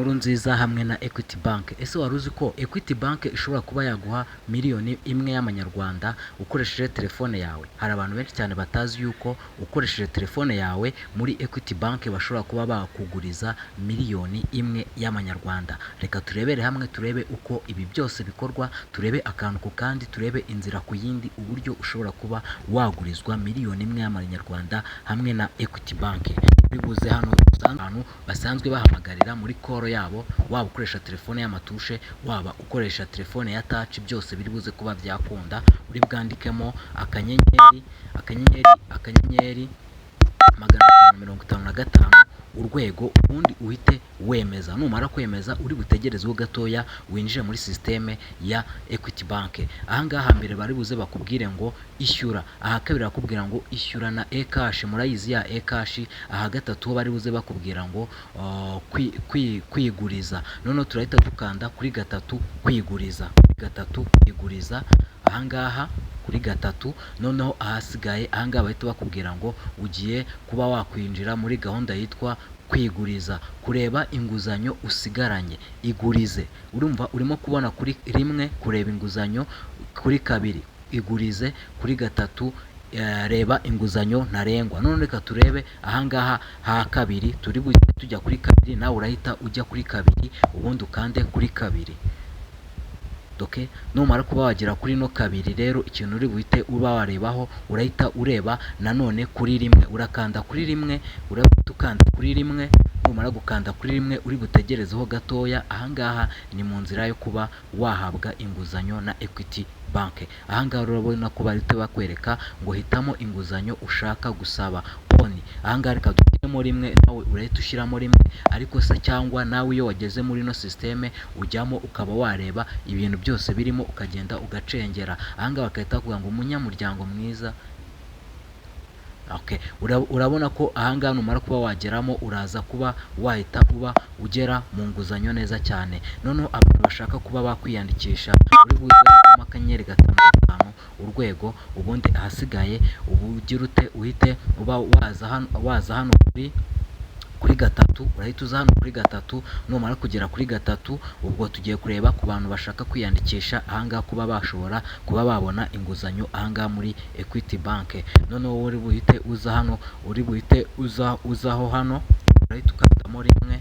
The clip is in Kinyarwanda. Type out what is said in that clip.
Nkuru nziza hamwe na Equity Bank. Ese wari uzi ko Equity Bank ishobora kuba yaguha miliyoni imwe y'amanyarwanda ukoresheje telefone yawe? Hari abantu benshi cyane batazi yuko ukoresheje telefone yawe muri Equity Bank bashobora kuba bakuguriza miliyoni imwe y'amanyarwanda. Reka turebere hamwe, turebe uko ibi byose bikorwa, turebe akantu ku kandi, turebe inzira ku yindi uburyo ushobora kuba wagurizwa miliyoni imwe y'amanyarwanda hamwe na Equity Bank. Bibuze hano abantu basanzwe bahamagarira muri koro yabo, waba ukoresha telefone y'amatushe, waba ukoresha telefone ya touch, byose biri buze kuba byakunda. Uri bwandikemo akanyenyeri 555 urwego, ubundi uhite wemeza. Numara kwemeza uri butegerezeho gatoya winjire muri systeme ya Equity Bank. Ahangaha mbere bari buze bakubwire ngo ishyura, aha kabiri bakubwira ngo ishyura na e-cash, murayizi ya e-cash. Aha gatatu bari buze bakubwira ngo kwiguriza. None turahita dukanda kuri gatatu kwiguriza, ahangaha kuri gatatu. Noneho ahasigaye ahangaha bahita bakubwira ngo ugiye kuba wakwinjira muri gahunda yitwa kwiguriza, kureba inguzanyo usigaranye, igurize. Urumva urimo kubona kuri rimwe kureba inguzanyo, kuri kabiri igurize, kuri gatatu reba inguzanyo ntarengwa. None reka turebe ahangaha ha kabiri, tujya kuri kabiri, nawe urahita ujya kuri kabiri, ubundi ukande kuri kabiri. Okay, numara kuba wagera kuri no kabiri, rero ikintu uri buhite uba warebaho, urahita ureba nanone kuri rimwe, urakanda kuri rimwe, ukanda kuri rimwe. Numara gukanda kuri rimwe uri butegerezeho gatoya. Ahangaha ni mu nzira yo kuba wahabwa inguzanyo na Equity Bank. Ahangaha urabona ko bahita bakwereka ngo hitamo inguzanyo ushaka gusaba oni. Ahangaha reka dushyiremo rimwe, nawe urahita ushyiramo rimwe. Ariko se cyangwa nawe iyo wageze muri no systeme ujyamo ukaba wareba ibintu byose birimo, ukagenda ugacengera. Ahangaha bakahita kuvuga ngo umunyamuryango mwiza. Okay, urabona ko ahangaha numara kuba wageramo uraza kuba wahita uba ugera mu nguzanyo neza cyane. Noneho abantu bashaka kuba bakwiyandikisha, uri buze akanyenyeri 555 urwego, ubundi ahasigaye ubugira ute uhite uba waza hano kuri gatatu. Urahita uza hano kuri gatatu. Numara kugera kuri gatatu, ubwo tugiye kureba ku bantu bashaka kwiyandikisha ahangaha kuba bashobora kuba babona inguzanyo ahangaha muri Equity Bank. Noneho uri buhite uza hano, uzaho hano, urahita ukandamo rimwe,